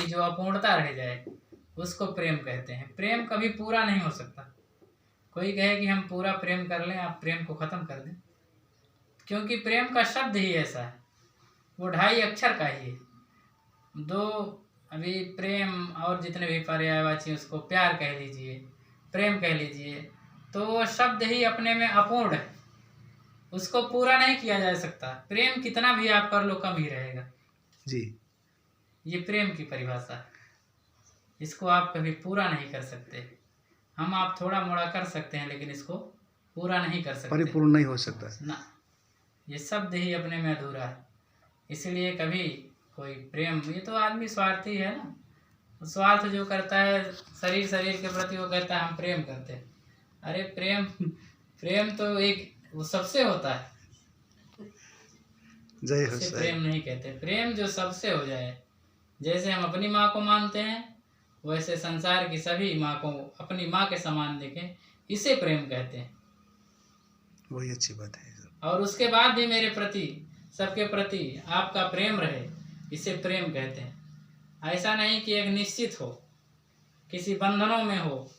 कि जो अपूर्णता रह जाए उसको प्रेम कहते हैं। प्रेम कभी पूरा नहीं हो सकता। कोई कहे कि हम पूरा प्रेम कर लें, आप प्रेम को खत्म कर दें, क्योंकि प्रेम का शब्द ही ऐसा है, वो 2.5 अक्षर का ही है। दो अभी प्रेम और जितने भी पर्यायवाची उसको प्यार कह लीजिए, प्रेम कह लीजिए, तो वो शब्द ही अपने में अपूर्ण है, उसको पूरा नहीं किया जा सकता। प्रेम कितना भी आप कर लो कम ही रहेगा जी। ये प्रेम की परिभाषा है। इसको आप कभी पूरा नहीं कर सकते। हम आप थोड़ा मोड़ा कर सकते हैं, लेकिन इसको पूरा नहीं कर सकते, परिपूर्ण नहीं हो सकता ना। ये शब्द ही अपने में अधूरा है। इसलिए कभी कोई प्रेम, ये तो आदमी स्वार्थी है ना, स्वार्थ जो करता है शरीर के प्रति, वो कहता है हम प्रेम करते हैं। अरे प्रेम प्रेम तो एक वो सबसे होता है, जय हो उसे प्रेम नहीं कहते। प्रेम जो सबसे हो जाए, जैसे हम अपनी माँ को मानते हैं, वैसे संसार की सभी माँ को अपनी माँ के समान देखें, इसे प्रेम कहते हैं। वही अच्छी बात है। और उसके बाद भी मेरे प्रति, सबके प्रति आपका प्रेम रहे, इसे प्रेम कहते हैं। ऐसा नहीं कि एक निश्चित हो, किसी बंधनों में हो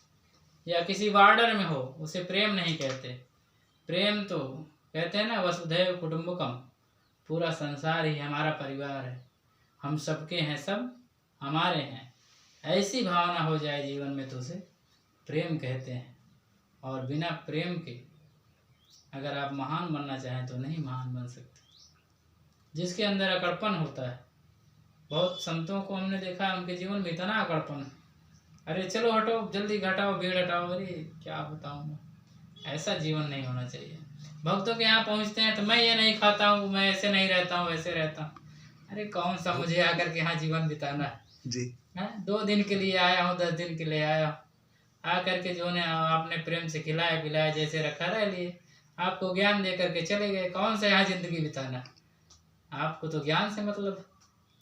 या किसी बॉर्डर में हो, उसे प्रेम नहीं कहते। प्रेम तो कहते हैं ना, वसुधैव कुटुंबकम, पूरा संसार ही हमारा परिवार है, हम सबके हैं, सब हमारे हैं। ऐसी भावना हो जाए जीवन में तो उसे प्रेम कहते हैं। और बिना प्रेम के अगर आप महान बनना चाहें तो नहीं महान बन सकते। जिसके अंदर अकड़पन होता है, बहुत संतों को हमने देखा है, उनके जीवन में इतना अकड़पन, अरे चलो हटो, जल्दी घटाओ, भीड़ हटाओ, अरे क्या बताऊँ मैं, ऐसा जीवन नहीं होना चाहिए। भक्तों के यहाँ पहुँचते हैं तो मैं ये नहीं खाता हूँ, मैं ऐसे नहीं रहता हूँ, ऐसे रहता हूँ। अरे कौन सा मुझे आकर के यहाँ जीवन बिताना है जी। 2 दिन के लिए आया हूँ, 10 दिन के लिए आया हूँ, आकर के जो ने आपने प्रेम से खिलाया पिलाया, जैसे रखा रह लिए, आपको ज्ञान दे करके चले गए। कौन सा यहाँ जिंदगी बिताना है? आपको तो ज्ञान से मतलब,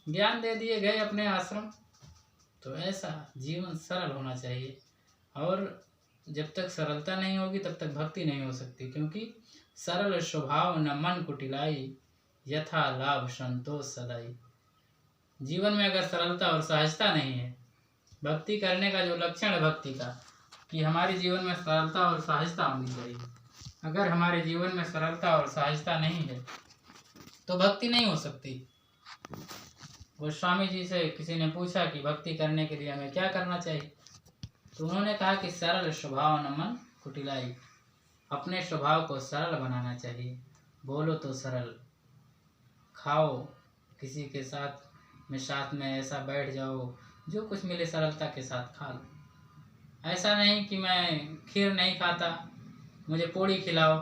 ज्ञान दे दिए, गए अपने आश्रम। तो ऐसा जीवन सरल होना चाहिए। और जब तक सरलता नहीं होगी तब तक भक्ति नहीं हो सकती, क्योंकि सरल स्वभाव न मन कुटिलाई, यथा लाभ संतोष सदाई। जीवन में अगर सरलता और सहजता नहीं है, भक्ति करने का जो लक्षण है भक्ति का, कि हमारे जीवन में सरलता और सहजता होनी चाहिए। अगर हमारे जीवन में सरलता और सहजता नहीं है तो भक्ति नहीं हो सकती। गोस्वामी जी से किसी ने पूछा कि भक्ति करने के लिए हमें क्या करना चाहिए, तो उन्होंने कहा कि सरल स्वभाव न मन कुटिलाई, अपने स्वभाव को सरल बनाना चाहिए। बोलो तो सरल, खाओ किसी के साथ में ऐसा बैठ जाओ, जो कुछ मिले सरलता के साथ खा लो। ऐसा नहीं कि मैं खीर नहीं खाता, मुझे पूड़ी खिलाओ,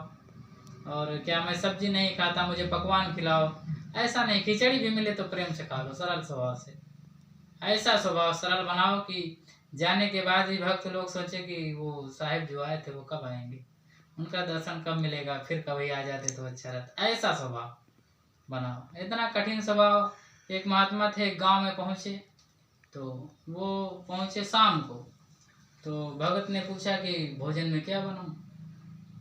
और क्या मैं सब्जी नहीं खाता, मुझे पकवान खिलाओ। ऐसा नहीं, खिचड़ी भी मिले तो प्रेम से खा लो, सरल स्वभाव से। ऐसा स्वभाव सरल बनाओ कि जाने के बाद भी भक्त लोग सोचे कि वो साहिब जो आए थे वो कब आएंगे, उनका दर्शन कब मिलेगा, फिर कभी आ जाते तो अच्छा रहता। ऐसा स्वभाव बनाओ। इतना कठिन स्वभाव। एक महात्मा थे, एक गांव में पहुंचे, तो वो पहुंचे शाम को, तो भगत ने पूछा कि भोजन में क्या बनाऊं।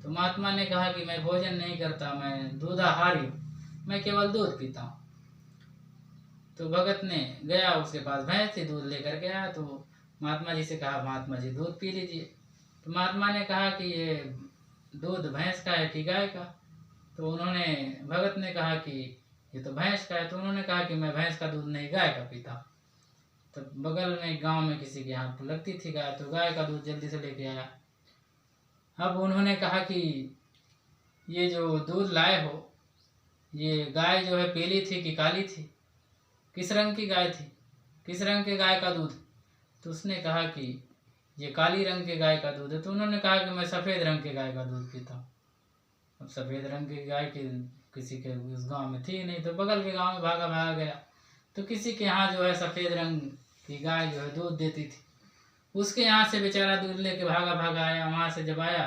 तो महात्मा ने कहा कि मैं भोजन नहीं करता, मैं दूधाहारी हूँ, मैं केवल दूध पीता हूँ। तो भगत ने गया, उसके पास भैंस थी, दूध लेकर गया, तो महात्मा जी से कहा महात्मा जी दूध पी लीजिए। तो महात्मा ने कहा कि ये दूध भैंस का है कि गाय का। तो उन्होंने, भगत ने कहा कि ये तो भैंस का है। तो उन्होंने कहा कि मैं भैंस का दूध नहीं, गाय का पीता। तो बगल में गांव में किसी के यहाँ लगती थी गाय, तो गाय का दूध जल्दी से लेके आया। अब उन्होंने कहा कि ये जो दूध लाए हो, ये गाय जो है पीली थी कि काली थी, किस रंग की गाय थी, किस रंग के गाय का दूध? तो उसने कहा कि ये काली रंग के गाय का दूध है। तो उन्होंने कहा कि मैं सफ़ेद रंग के गाय का दूध पीता हूँ। अब सफ़ेद रंग की गाय की किसी के उस गांव में थी नहीं, तो बगल के गांव में भागा गया, तो किसी के यहाँ जो है सफ़ेद रंग की गाय जो है दूध देती थी, उसके यहाँ से बेचारा दूध लेके भागा आया। वहाँ से जब आया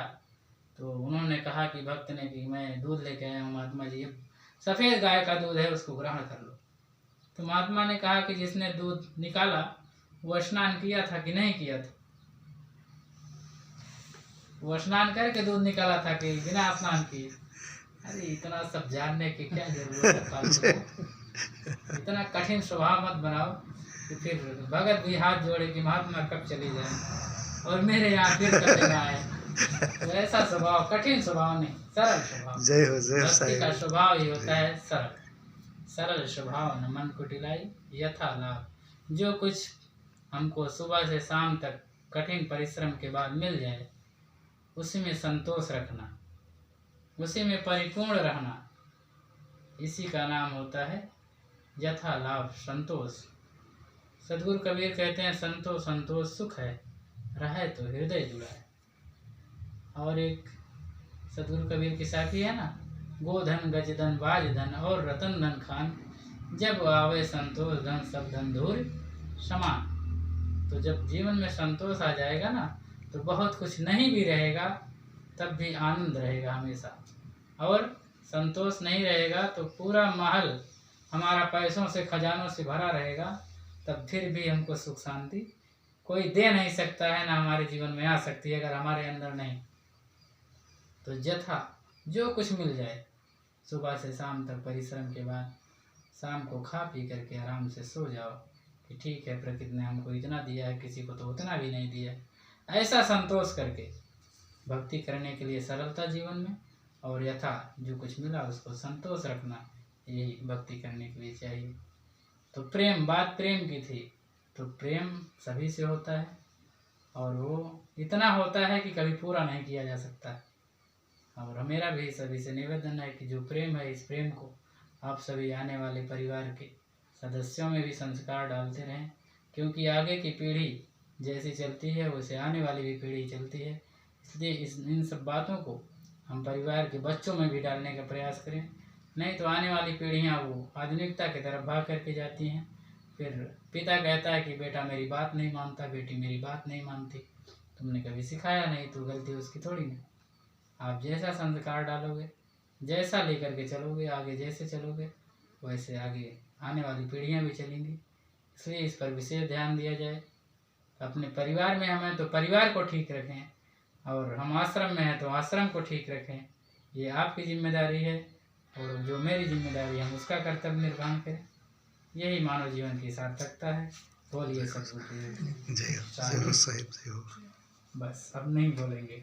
तो उन्होंने कहा कि भक्त ने कि मैं दूध लेके आया हूँ महात्मा जी, सफ़ेद गाय का दूध है, उसको ग्रहण कर लो। तो महात्मा ने कहा कि जिसने दूध निकाला वो स्नान किया था कि नहीं किया था? वो स्नान करके दूध निकाला था कि बिना स्नान किए? अरे इतना सब जानने की क्या जरूरत है फालतू। इतना कठिन स्वभाव मत बनाओ। कि फिर भगत भी हाथ जोड़े कि महात्मा कब चली जाए और मेरे यहाँ फिर कभी ना आए। तो ऐसा स्वभाव, कठिन स्वभाव नहीं, सरल स्वभाव। जय हो जय भक्ति का साईं। स्वभाव ही होता है सरल। सरल स्वभाव न मन कुटिलाई यथा लाभ। जो कुछ हमको सुबह से शाम तक कठिन परिश्रम के बाद मिल जाए, उसी में संतोष रखना, उसी में परिपूर्ण रहना, इसी का नाम होता है यथा लाभ, संतोष। सदगुरु कबीर कहते हैं संतोष संतोष सुख है, रहे तो हृदय जुड़ा है। और एक सदगुरु कबीर की साखी है ना, गोधन गजधन बाजधन और रतन धन खान, जब आवे संतोष धन सब धन धूल समान। तो जब जीवन में संतोष आ जाएगा ना, तो बहुत कुछ नहीं भी रहेगा तब भी आनंद रहेगा हमेशा। और संतोष नहीं रहेगा तो पूरा महल हमारा पैसों से खजानों से भरा रहेगा, तब फिर भी हमको सुख शांति कोई दे नहीं सकता है, ना हमारे जीवन में आ सकती है अगर हमारे अंदर नहीं। तो जथा जो कुछ मिल जाए, सुबह से शाम तक परिश्रम के बाद शाम को खा पी करके आराम से सो जाओ कि ठीक है, प्रकृति ने हमको इतना दिया है, किसी को तो उतना भी नहीं दिया। ऐसा संतोष करके भक्ति करने के लिए सरलता जीवन में, और यथा जो कुछ मिला उसको संतोष रखना, यही भक्ति करने के लिए चाहिए। तो प्रेम, बात प्रेम की थी, तो प्रेम सभी से होता है और वो इतना होता है कि कभी पूरा नहीं किया जा सकता। और मेरा भी सभी से निवेदन है कि जो प्रेम है, इस प्रेम को आप सभी आने वाले परिवार के सदस्यों में भी संस्कार डालते रहें, क्योंकि आगे की पीढ़ी जैसी चलती है वैसे आने वाली भी पीढ़ी चलती है। इसलिए इन सब बातों को हम परिवार के बच्चों में भी डालने का प्रयास करें, नहीं तो आने वाली पीढ़ियां वो आधुनिकता की तरफ भाग करके जाती हैं। फिर पिता कहता है कि बेटा मेरी बात नहीं मानता, बेटी मेरी बात नहीं मानती, तुमने कभी सिखाया नहीं, तो गलती उसकी थोड़ी नहीं। आप जैसा संस्कार डालोगे, जैसा लेकर के चलोगे, आगे जैसे चलोगे, वैसे आगे आने वाली पीढ़ियां भी चलेंगी। इसलिए इस पर विशेष ध्यान दिया जाए। अपने परिवार में हम हैं तो परिवार को ठीक रखें, और हम आश्रम में हैं तो आश्रम को ठीक रखें। ये आपकी जिम्मेदारी है, और जो मेरी जिम्मेदारी है हम उसका कर्तव्य निर्वहन करें। यही मानव जीवन की सार्थकता है। बोलिए सदगुरु की जय हो साहिब, जय हो। बस अब नहीं बोलेंगे।